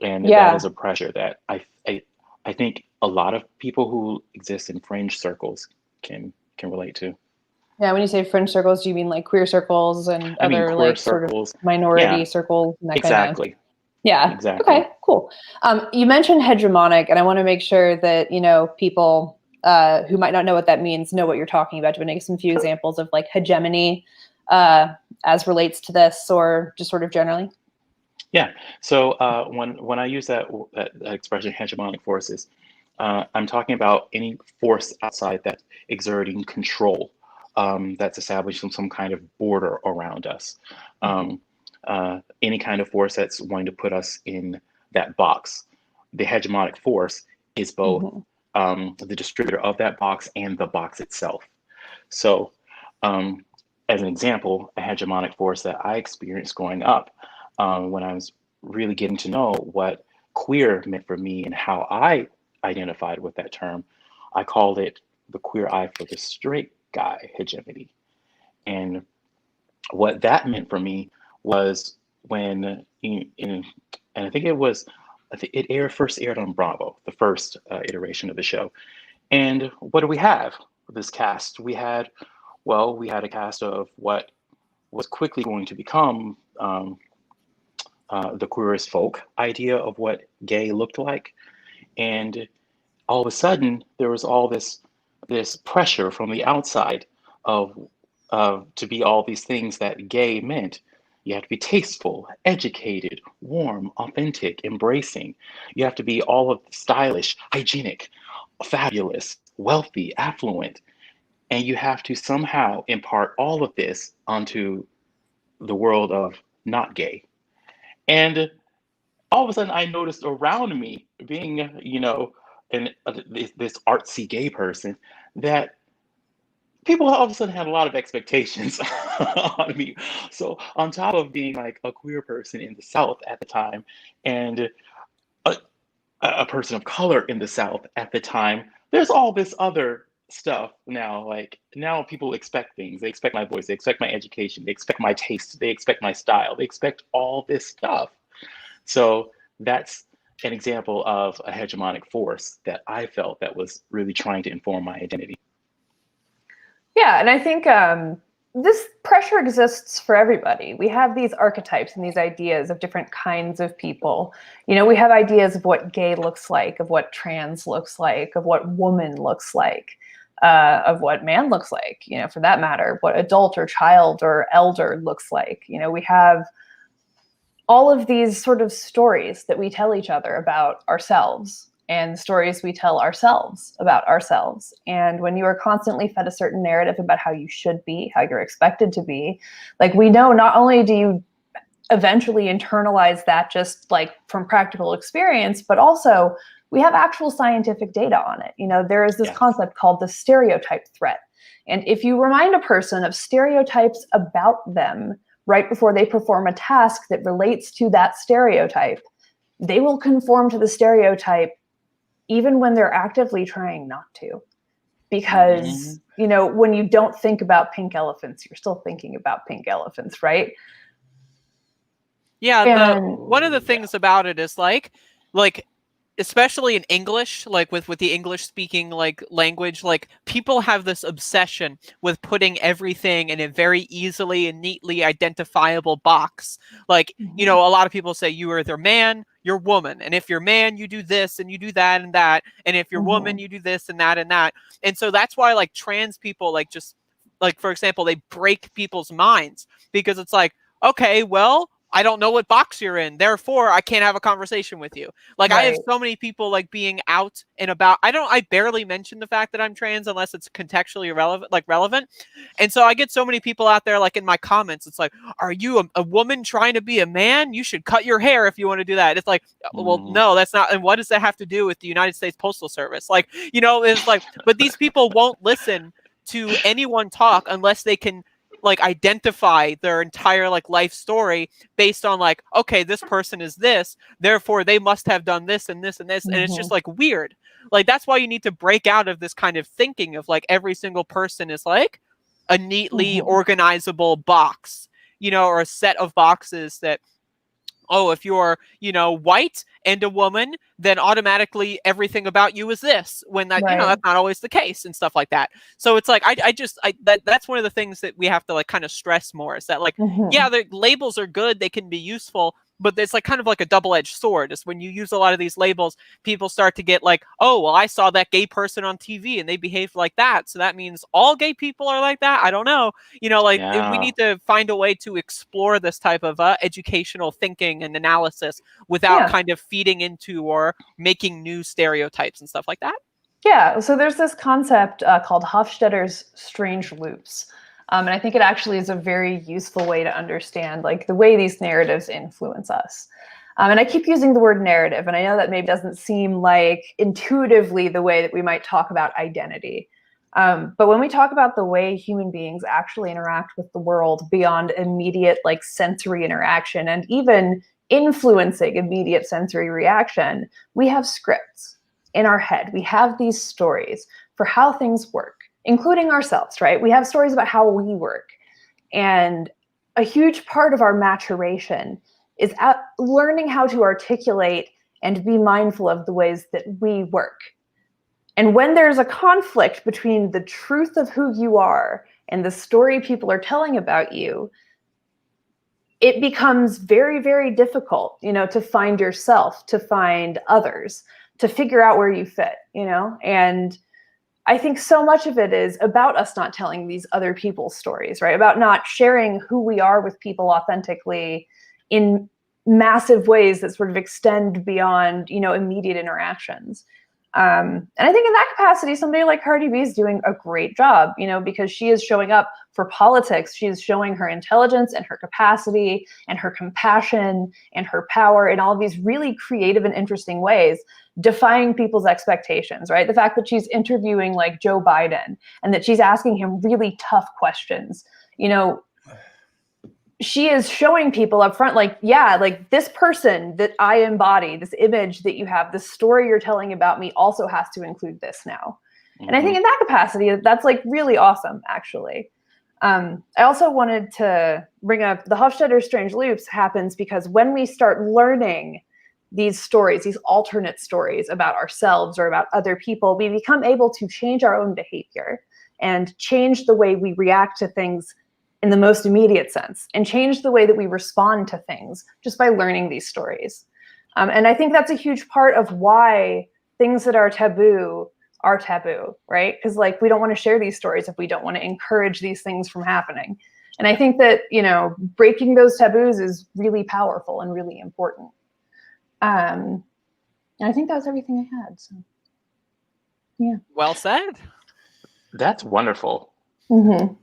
And that is a pressure that I think a lot of people who exist in fringe circles can relate to. Yeah, when you say fringe circles, do you mean like queer circles and other like circles, sort of minority circles and that exactly. kind of? Yeah. Exactly. Okay, cool. You mentioned hegemonic, and I want to make sure that people who might not know what that means know what you're talking about. Do you want to give some few examples of like hegemony as relates to this, or just sort of generally? Yeah. So when I use that expression, hegemonic forces, I'm talking about any force outside that exerting control, that's establishing some kind of border around us. Any kind of force that's wanting to put us in that box. The hegemonic force is both the distributor of that box and the box itself. So as an example, a hegemonic force that I experienced growing up, when I was really getting to know what queer meant for me and how I identified with that term, I called it the queer eye for the straight guy hegemony. And what that meant for me was when, and I think it first aired on Bravo, the first iteration of the show. And what do we have? This cast. We had a cast of what was quickly going to become the queer as folk idea of what gay looked like. And all of a sudden, there was all this pressure from the outside to be all these things that gay meant. You have to be tasteful, educated, warm, authentic, embracing. You have to be all of stylish, hygienic, fabulous, wealthy, affluent. And you have to somehow impart all of this onto the world of not gay. And all of a sudden I noticed around me, being, this artsy gay person, that people all of a sudden had a lot of expectations on me. So on top of being like a queer person in the South at the time, and a, a person of color in the South at the time, there's all this other stuff now. Like now people expect things. They expect my voice, they expect my education, they expect my taste, they expect my style, they expect all this stuff. So that's an example of a hegemonic force that I felt that was really trying to inform my identity. Yeah, and I think this pressure exists for everybody. We have these archetypes and these ideas of different kinds of people. We have ideas of what gay looks like, of what trans looks like, of what woman looks like, of what man looks like, for that matter, what adult or child or elder looks like. We have all of these sort of stories that we tell each other about ourselves, and stories we tell ourselves about ourselves. And when you are constantly fed a certain narrative about how you should be, how you're expected to be, like, we know not only do you eventually internalize that just like from practical experience, but also we have actual scientific data on it. There is this concept called the stereotype threat. And if you remind a person of stereotypes about them right before they perform a task that relates to that stereotype, they will conform to the stereotype even when they're actively trying not to. Because, when you don't think about pink elephants, you're still thinking about pink elephants, right? Yeah, one of the things about it is like especially in English, like with the English speaking like language, like people have this obsession with putting everything in a very easily and neatly identifiable box. Like, a lot of people say you're either man, you're woman. And if you're man, you do this and you do that and that. And if you're woman, you do this and that and that. And so that's why like trans people, like just like, for example, they break people's minds because it's like, okay, well, I don't know what box you're in, therefore I can't have a conversation with you. Like, right. I have so many people like being out and about. I barely mention the fact that I'm trans unless it's contextually relevant. And so I get so many people out there, like in my comments, it's like, are you a woman trying to be a man? You should cut your hair if you want to do that. It's like, well, no, that's not. And what does that have to do with the United States Postal Service? Like, it's like, but these people won't listen to anyone talk unless they can like identify their entire like life story based on like, okay, this person is this, therefore they must have done this and this and this. And it's just like weird. Like, that's why you need to break out of this kind of thinking of like every single person is like a neatly organizable box, or a set of boxes that, oh, if you're, white and a woman, then automatically everything about you is this, when that, that's not always the case and stuff like that. So it's like, that's one of the things that we have to like kind of stress more is that like, yeah, the labels are good. They can be useful, but it's like kind of like a double-edged sword. Is when you use a lot of these labels, people start to get like, oh, well, I saw that gay person on TV and they behaved like that, so that means all gay people are like that. I don't know. We need to find a way to explore this type of educational thinking and analysis without kind of feeding into or making new stereotypes and stuff like that. Yeah, so there's this concept called Hofstadter's strange loops. And I think it actually is a very useful way to understand like the way these narratives influence us. And I keep using the word narrative, and I know that maybe doesn't seem like intuitively the way that we might talk about identity. But when we talk about the way human beings actually interact with the world beyond immediate like sensory interaction and even influencing immediate sensory reaction, we have scripts in our head. We have these stories for how things work, including ourselves, right? We have stories about how we work. And a huge part of our maturation is learning how to articulate and be mindful of the ways that we work. And when there's a conflict between the truth of who you are and the story people are telling about you, it becomes very, very difficult, to find yourself, to find others, to figure out where you fit, and I think so much of it is about us not telling these other people's stories, right? About not sharing who we are with people authentically in massive ways that sort of extend beyond, immediate interactions. And I think in that capacity, somebody like Cardi B is doing a great job, because she is showing up for politics. She is showing her intelligence and her capacity and her compassion and her power in all of these really creative and interesting ways, defying people's expectations, right? The fact that she's interviewing like Joe Biden and that she's asking him really tough questions, she is showing people up front, like, yeah, like this person that I embody, this image that you have, the story you're telling about me also has to include this now. Mm-hmm. And I think in that capacity, that's like really awesome, actually. I also wanted to bring up the Hofstadter Strange Loops happens because when we start learning these stories, these alternate stories about ourselves or about other people, we become able to change our own behavior and change the way we react to things in the most immediate sense, and change the way that we respond to things just by learning these stories. And I think that's a huge part of why things that are taboo, right? Because like we don't want to share these stories if we don't want to encourage these things from happening. And I think that, breaking those taboos is really powerful and really important. And I think that was everything I had. So, yeah. Well said. That's wonderful. Mm-hmm.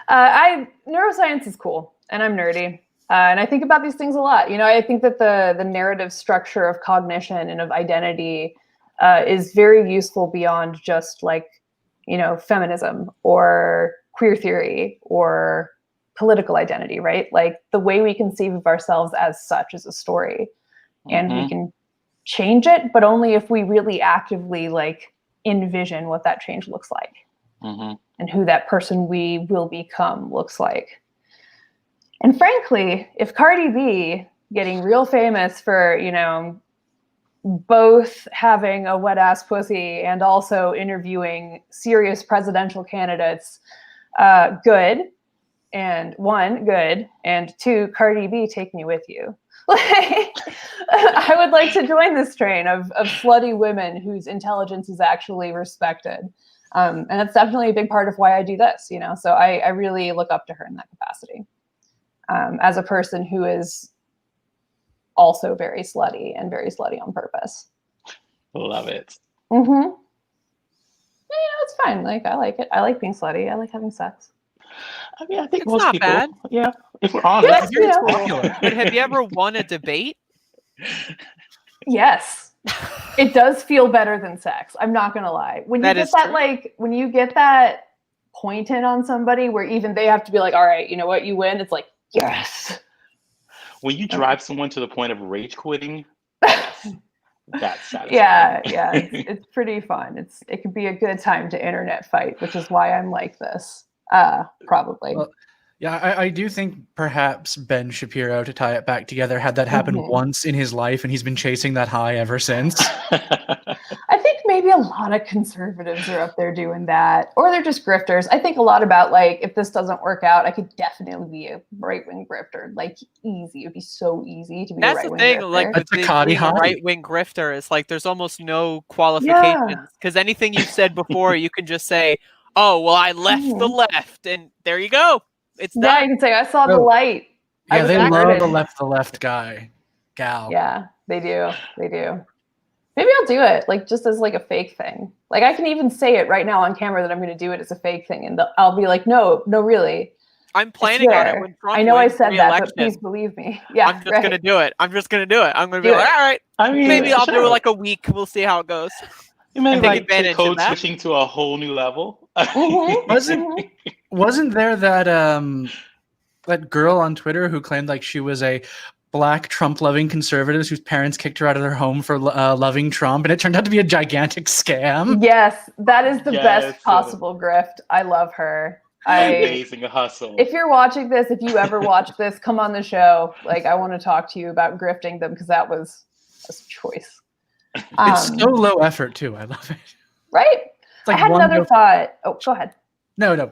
Neuroscience is cool, and I'm nerdy, and I think about these things a lot. I think that the narrative structure of cognition and of identity is very useful beyond just like, feminism or queer theory or political identity, right? Like the way we conceive of ourselves as such is a story, and we can change it, but only if we really actively like envision what that change looks like. Mm-hmm. And who that person we will become looks like. And frankly, if Cardi B getting real famous for, both having a wet ass pussy and also interviewing serious presidential candidates, good. And one, good. And two, Cardi B, take me with you. I would like to join this train of slutty women whose intelligence is actually respected. And that's definitely a big part of why I do this, so I really look up to her in that capacity as a person who is also very slutty and very slutty on purpose. Love it. Mm-hmm. It's fine. Like, I like it. I like being slutty. I like having sex. I mean, I think it's most not people, bad. Yeah, if we're honest. But have you ever won a debate? Yes. It does feel better than sex. I'm not gonna lie. When you get that, true. Like when you get that point in on somebody where even they have to be like, all right, you know what, you win. It's like, yes. When you drive someone to the point of rage quitting, that's satisfying. Yeah, it's pretty fun. It could be a good time to internet fight, which is why I'm like this. Probably. Well, yeah, I do think perhaps Ben Shapiro, to tie it back together, had that happen once in his life, and he's been chasing that high ever since. I think maybe a lot of conservatives are up there doing that, or they're just grifters. I think a lot about like, if this doesn't work out, I could definitely be a right-wing grifter. Like, easy. It'd be so easy to be a right-wing grifter. That's the thing, like, with being a right-wing grifter is like, there's almost no qualifications, because anything you've said before, you can just say, oh, well, I left the left, and there you go. It's done. Yeah, you can say, I saw the light. Yeah, they love the left guy, gal. Yeah, they do. Maybe I'll do it, like, just as like a fake thing. Like, I can even say it right now on camera that I'm going to do it as a fake thing, and I'll be like, no, really. I'm planning on it when Trump I know I said re-election. That, but please believe me. Yeah, I'm just going to do it. I'm going to be like, all right. I mean, maybe I'll do it like a week. We'll see how it goes. You may like take code switching to a whole new level. Wasn't there that girl on Twitter who claimed like she was a black Trump-loving conservative whose parents kicked her out of their home for loving Trump, and it turned out to be a gigantic scam? Yes, that is the best possible grift. I love her. Amazing hustle. If you're watching this, if you ever watch this, come on the show. Like, I want to talk to you about grifting them, because that was a choice. It's so low effort too. I love it. Right? Like, I had another thought. Oh, go ahead. No.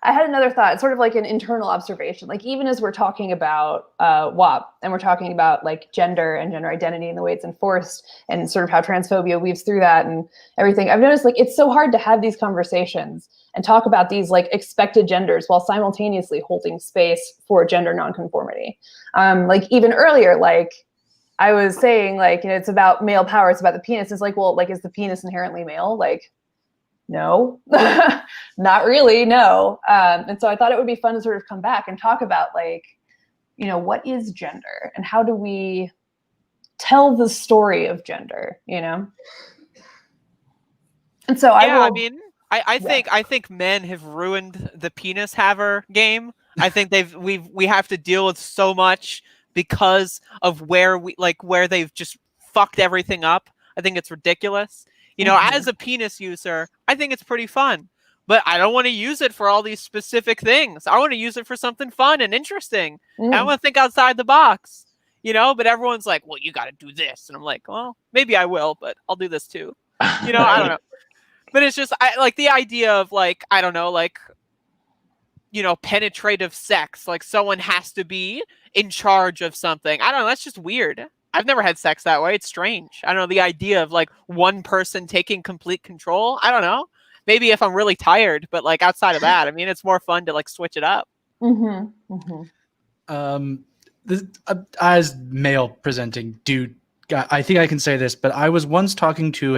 I had another thought. It's sort of like an internal observation. Like, even as we're talking about WAP, and we're talking about like gender and gender identity and the way it's enforced, and sort of how transphobia weaves through that and everything, I've noticed like it's so hard to have these conversations and talk about these like expected genders while simultaneously holding space for gender nonconformity. Like, even earlier, like, I was saying, like, you know, it's about male power, it's about the penis. It's like, well, like, is the penis inherently male? Like, no, not really, no. And so I thought it would be fun to sort of come back and talk about, like, you know, what is gender and how do we tell the story of gender, you know? And so I mean, I think men have ruined the penis haver game. I think we have to deal with so much because of where they've just fucked everything up. I think it's ridiculous. You know, as a penis user, I think it's pretty fun, but I don't want to use it for all these specific things. I want to use it for something fun and interesting. And I want to think outside the box, you know, but everyone's like, well, you got to do this. And I'm like, well, maybe I will, but I'll do this too. You know, I don't know. But it's just, I like the idea of, like, I don't know, like, you know, penetrative sex. Like, someone has to be in charge of something. I don't know. That's just weird. I've never had sex that way. It's strange. I don't know. The idea of, like, one person taking complete control. I don't know. Maybe if I'm really tired, but, like, outside of that, I mean, it's more fun to, like, switch it up. As male presenting dude, I think I can say this, but I was once talking to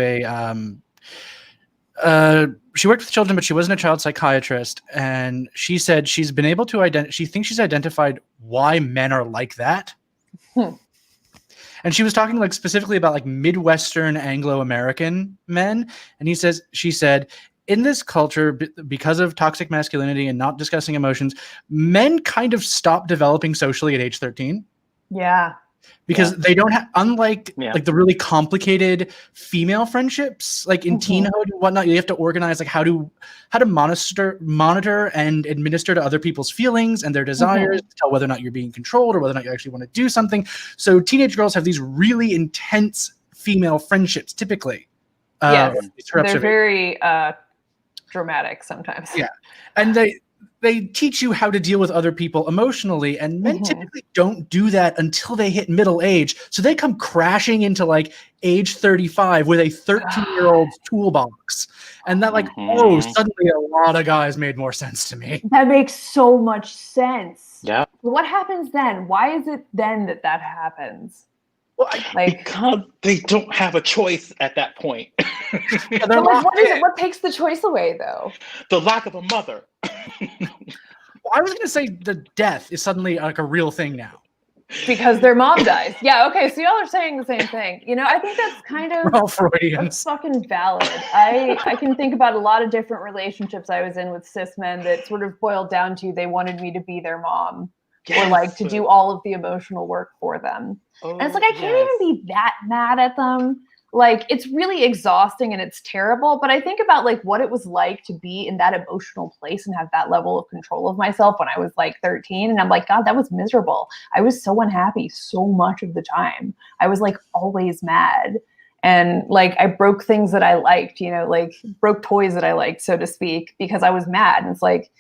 she worked with children, but she wasn't a child psychiatrist. And she said she's been able to she thinks she's identified why men are like that. And she was talking, like, specifically about, like, Midwestern Anglo-American men. And she said, in this culture, because of toxic masculinity and not discussing emotions, men kind of stop developing socially at age 13. Yeah. Because they don't have, unlike like the really complicated female friendships, like in teenhood and whatnot, you have to organize, like, how to monitor and administer to other people's feelings and their desires, to tell whether or not you're being controlled or whether or not you actually want to do something. So teenage girls have these really intense female friendships, typically. Yes, they're very dramatic sometimes. Yeah, and they teach you how to deal with other people emotionally, and men typically don't do that until they hit middle age. So they come crashing into, like, age 35 with a 13-year-old's toolbox. And that, like, suddenly a lot of guys made more sense to me. That makes so much sense. Yeah. What happens then? Why is it then that happens? Well, because they don't have a choice at that point. What takes the choice away, though? The lack of a mother. Well, I was going to say the death is suddenly, like, a real thing now. Because their mom dies. Yeah, okay, so y'all are saying the same thing. You know, I think that's kind of... We're all Freudians. That's fucking valid. I can think about a lot of different relationships I was in with cis men that sort of boiled down to they wanted me to be their mom. Or, like, to do all of the emotional work for them. And it's like, I can't even be that mad at them. Like, it's really exhausting and it's terrible. But I think about, like, what it was like to be in that emotional place and have that level of control of myself when I was, like, 13. And I'm like, God, that was miserable. I was so unhappy so much of the time. I was, like, always mad. And, like, I broke things that I liked, you know, like, broke toys that I liked, so to speak, because I was mad. And it's like,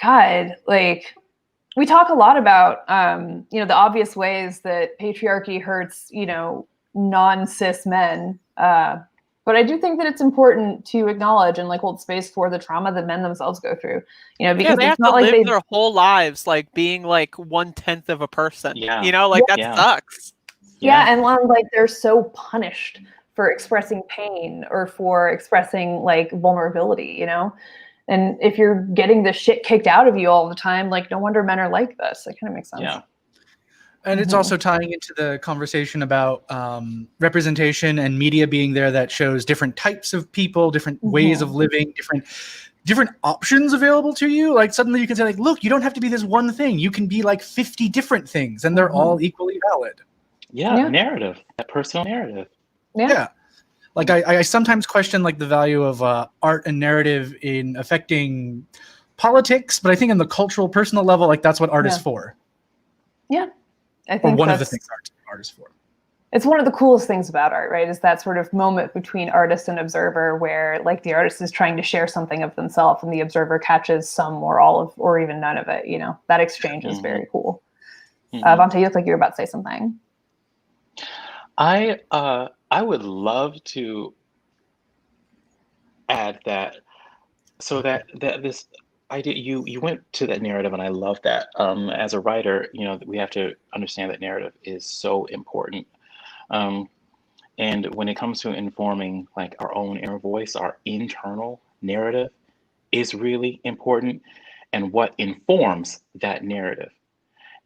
God, like... We talk a lot about, you know, the obvious ways that patriarchy hurts, you know, non-cis men. But I do think that it's important to acknowledge and, like, hold space for the trauma that men themselves go through. You know, because they it's have not to like live their whole lives, like, being, like, 1/10 of a person. Yeah. You know, like, that sucks. Yeah, and like, they're so punished for expressing pain or for expressing, like, vulnerability, you know? And if you're getting the shit kicked out of you all the time, like, no wonder men are like this. It kind of makes sense. Yeah. And it's also tying into the conversation about representation and media being there that shows different types of people, different ways of living, different options available to you. Like, suddenly you can say, like, look, you don't have to be this one thing. You can be, like, 50 different things, and they're all equally valid. Yeah, narrative, that personal narrative. Yeah. Like, I sometimes question, like, the value of art and narrative in affecting politics, but I think on the cultural, personal level, like, that's what art is for. Yeah, I think one of the things art is for. It's one of the coolest things about art, right? Is that sort of moment between artist and observer where, like, the artist is trying to share something of themselves and the observer catches some or all of, or even none of it, you know? That exchange is very cool. Vontae, you look like you were about to say something. I would love to add that, so that this, I did. You went to that narrative, and I love that. As a writer, we have to understand that narrative is so important. Um, and when it comes to informing like our own inner voice, our internal narrative is really important, and what informs that narrative.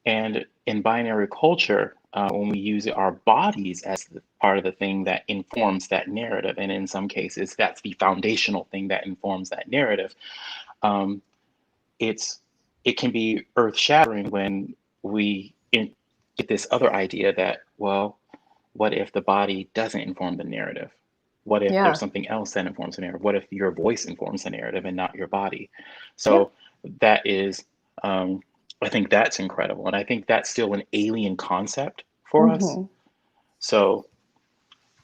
And in binary culture, when we use our bodies as part of the thing that informs that narrative, and in some cases, that's the foundational thing that informs that narrative. Um, it can be earth shattering when get this other idea that, well, what if the body doesn't inform the narrative? What if Yeah. there's something else that informs the narrative? What if your voice informs the narrative and not your body? So that is, I think that's incredible. And I think that's still an alien concept for us. So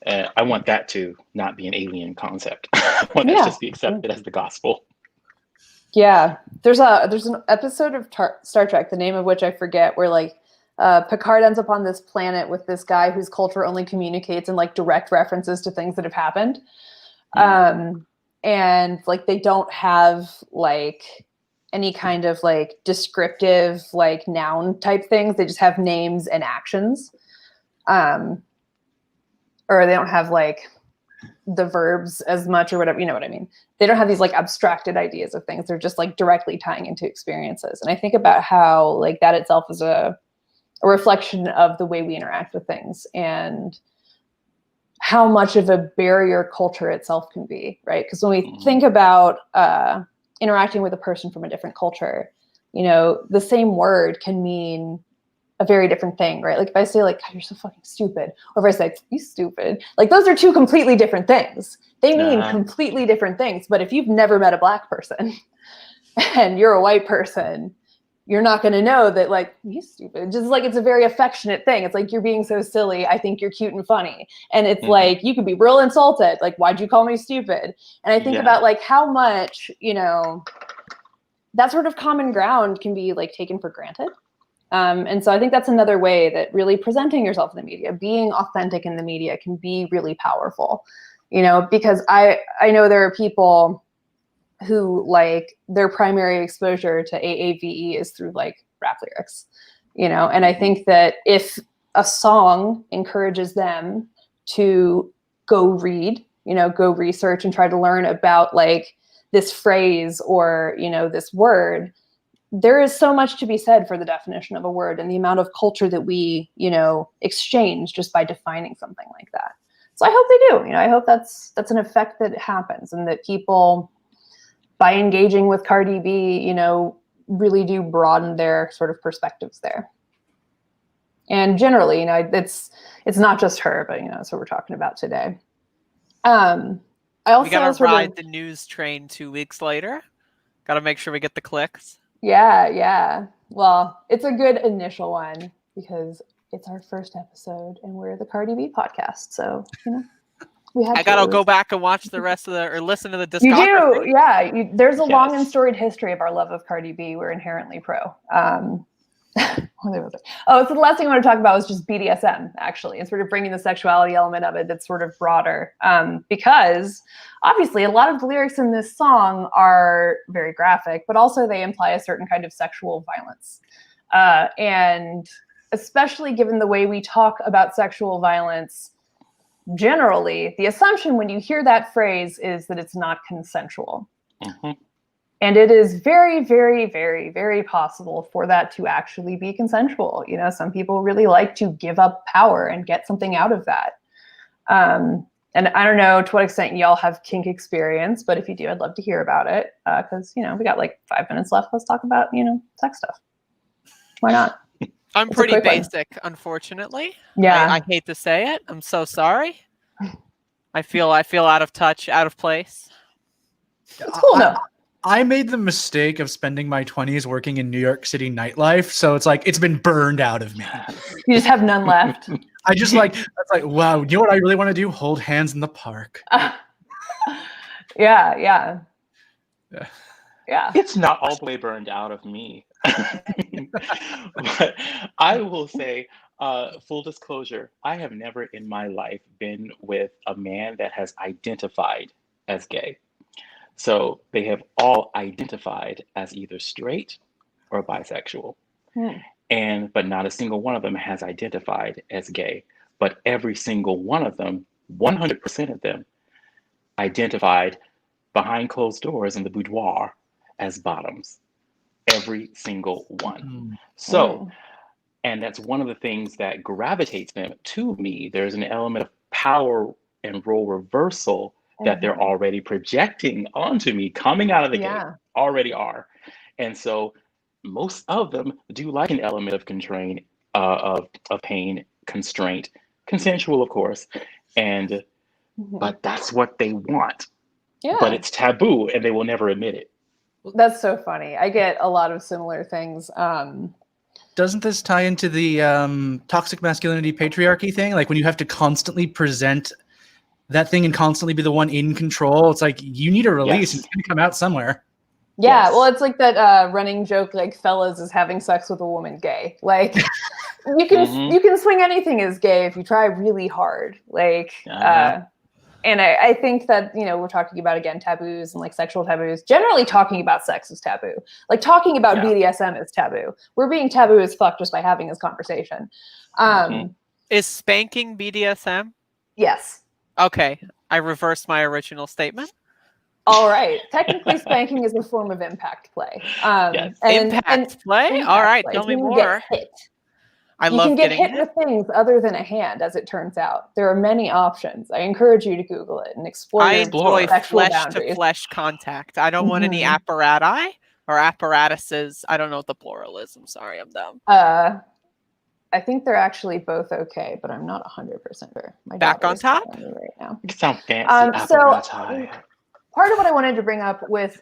I want that to not be an alien concept. I want that to just be accepted as the gospel. Yeah, there's an episode of Star Trek, the name of which I forget, where like Picard ends up on this planet with this guy whose culture only communicates in like direct references to things that have happened, and like they don't have like any kind of like descriptive like noun type things. They just have names and actions, or they don't have like the verbs as much or whatever, you know what I mean? They don't have these like abstracted ideas of things. They're just like directly tying into experiences. And I think about how like that itself is a reflection of the way we interact with things and how much of a barrier culture itself can be, right? Because when we think about interacting with a person from a different culture, the same word can mean a very different thing, right? Like if I say like, God, you're so fucking stupid, or if I say, you stupid, like those are two completely different things. They mean completely different things. But if you've never met a Black person and you're a white person, you're not going to know that like, you stupid. Just like, it's a very affectionate thing. It's like, you're being so silly. I think you're cute and funny. And it's like, you could be real insulted. Like, why'd you call me stupid? And I think about like how much, that sort of common ground can be like taken for granted. And so I think that's another way that really presenting yourself in the media, being authentic in the media can be really powerful, because I know there are people who like their primary exposure to AAVE is through like rap lyrics, and I think that if a song encourages them to go read, go research and try to learn about like this phrase or, this word, there is so much to be said for the definition of a word and the amount of culture that we, exchange just by defining something like that. So I hope they do. I hope that's an effect that happens and that people, by engaging with Cardi B, really do broaden their sort of perspectives there. And generally, it's not just her, but that's what we're talking about today. I also we gotta ride the news train 2 weeks later. Gotta make sure we get the clicks. Yeah. Well, it's a good initial one because it's our first episode and we're the Cardi B podcast. So, we have I gotta go back and watch the rest of or listen to the discography. You do, yeah. There's a long and storied history of our love of Cardi B. We're inherently pro. So the last thing I want to talk about was just BDSM, actually, and sort of bringing the sexuality element of it that's sort of broader. Because obviously a lot of the lyrics in this song are very graphic, but also they imply a certain kind of sexual violence. And especially given the way we talk about sexual violence, generally, the assumption when you hear that phrase is that it's not consensual. And it is very, very, very, very possible for that to actually be consensual. Some people really like to give up power and get something out of that. And I don't know to what extent y'all have kink experience, but if you do, I'd love to hear about it. Because, we got like 5 minutes left. Let's talk about, sex stuff. Why not? I'm pretty basic, unfortunately. Yeah. I hate to say it. I'm so sorry. I feel out of touch, out of place. It's cool though. I made the mistake of spending my 20s working in New York City nightlife, so it's like it's been burned out of me. You just have none left. It's like, wow, you know what I really want to do? Hold hands in the park. Yeah. It's not all the way burned out of me. But I will say, full disclosure, I have never in my life been with a man that has identified as gay. So they have all identified as either straight or bisexual. But not a single one of them has identified as gay. But every single one of them, 100% of them, identified behind closed doors in the boudoir as bottoms. Every single one. So, and that's one of the things that gravitates them to me. There's an element of power and role reversal that they're already projecting onto me, coming out of the gate, already are. And so most of them do like an element of constraint, of pain, constraint, consensual, of course, and but that's what they want. But it's taboo, and they will never admit it. That's so funny. I get a lot of similar things. Doesn't this tie into the toxic masculinity patriarchy thing? Like when you have to constantly present that thing and constantly be the one in control, it's like you need a release. And it's going to come out somewhere. Yeah, well, it's like that running joke, like fellas is having sex with a woman gay. Like you can swing anything as gay if you try really hard. Like, and I think that, we're talking about, again, taboos and like sexual taboos. Generally talking about sex is taboo. Like talking about BDSM is taboo. We're being taboo as fuck just by having this conversation. Is spanking BDSM? Yes. Okay, I reversed my original statement. All right. Technically, spanking is a form of impact play. Impact play? All right, tell me more. I love you can get hit with things other than a hand, as it turns out. There are many options. I encourage you to Google it and explore your sexual boundaries. Flesh-to-flesh contact. I don't want any apparati or apparatuses. I don't know what the plural is. I'm sorry, I'm dumb. I think they're actually both okay, but I'm not 100% sure. My Back on top? Right now. You sound fancy. So part of what I wanted to bring up with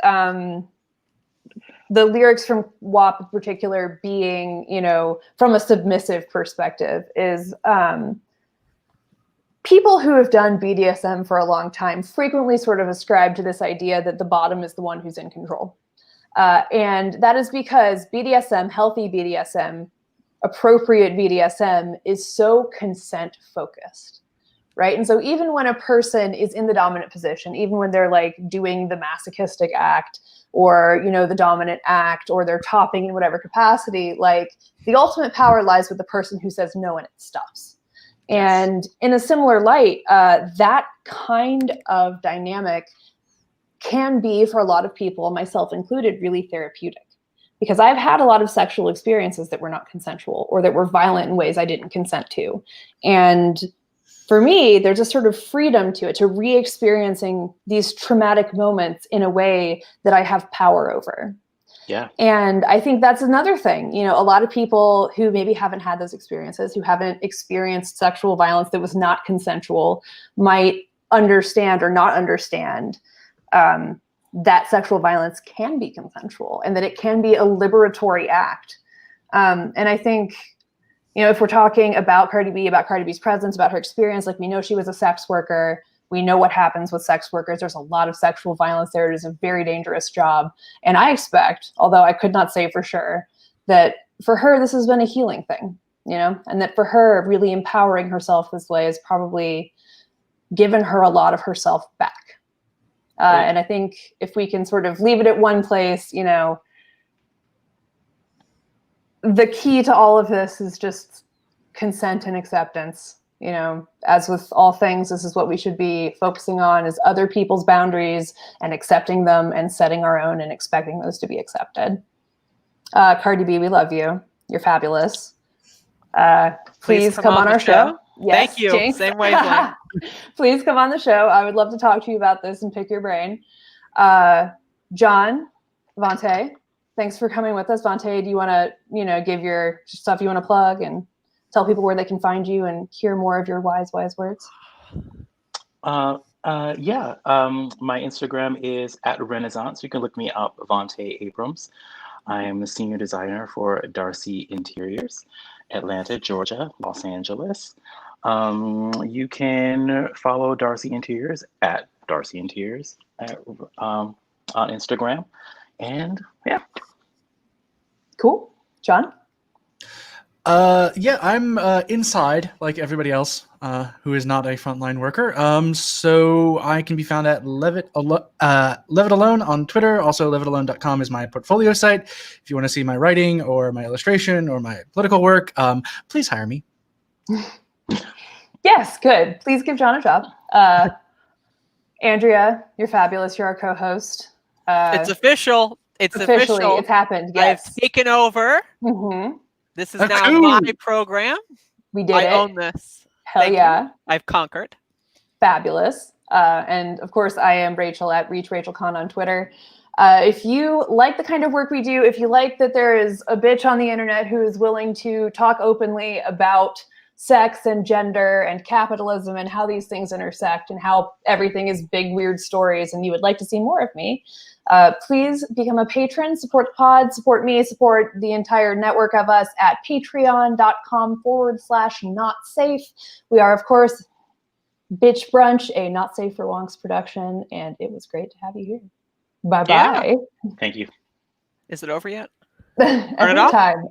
the lyrics from WAP in particular being, from a submissive perspective is people who have done BDSM for a long time frequently sort of ascribe to this idea that the bottom is the one who's in control. And that is because BDSM, healthy BDSM, appropriate BDSM is so consent focused. Right. And so even when a person is in the dominant position, even when they're like doing the masochistic act or, the dominant act, or they're topping in whatever capacity, like the ultimate power lies with the person who says no and it stops. And in a similar light, that kind of dynamic can be, for a lot of people, myself included, really therapeutic. Because I've had a lot of sexual experiences that were not consensual or that were violent in ways I didn't consent to. And for me, there's a sort of freedom to it, to re-experiencing these traumatic moments in a way that I have power over. Yeah. And I think that's another thing. A lot of people who maybe haven't had those experiences, who haven't experienced sexual violence that was not consensual, might understand or not understand that sexual violence can be consensual and that it can be a liberatory act. And I think, if we're talking about Cardi B, about Cardi B's presence, about her experience, like we know she was a sex worker. We know what happens with sex workers. There's a lot of sexual violence there. It is a very dangerous job. And I expect, although I could not say for sure, that for her, this has been a healing thing, and that for her, really empowering herself this way has probably given her a lot of herself back. And I think if we can sort of leave it at one place, the key to all of this is just consent and acceptance. As with all things, this is what we should be focusing on, is other people's boundaries and accepting them and setting our own and expecting those to be accepted. Cardi B, we love you. You're fabulous. Please come on our show. Yes, thank you. Jinx. Same wavelength. Please come on the show. I would love to talk to you about this and pick your brain. John, Vante, thanks for coming with us. Vante, do you want to, give your stuff you want to plug and tell people where they can find you and hear more of your wise words? My Instagram is @Renaissance. You can look me up, Vante Abrams. I am the senior designer for Darcy Interiors, Atlanta, Georgia, Los Angeles. You can follow Darcy Interiors at Darcy Interiors on Instagram. And yeah. Cool. John? Yeah, I'm inside like everybody else who is not a frontline worker. So I can be found at Levitt Alone on Twitter. Also, levitalone.com is my portfolio site. If you want to see my writing or my illustration or my political work, please hire me. Yes, good. Please give John a job. Andrea, you're fabulous. You're our co-host. It's official. It's officially, official. it's happened. Yes. I've taken over. Mm-hmm. This is now my program. We did I it. own this. Hell Thank yeah. you. I've conquered. Fabulous. And of course, I am Rachel at ReachRachelCon on Twitter. If you like the kind of work we do, if you like that there is a bitch on the internet who is willing to talk openly about sex and gender and capitalism and how these things intersect and how everything is big, weird stories, and you would like to see more of me, please become a patron, support the pod, support me, support the entire network of us at patreon.com/notsafe. We are, of course, Bitch Brunch, a Not Safe for Wonks production, and it was great to have you here. Bye-bye. Yeah. Thank you. Is it over yet? Every time.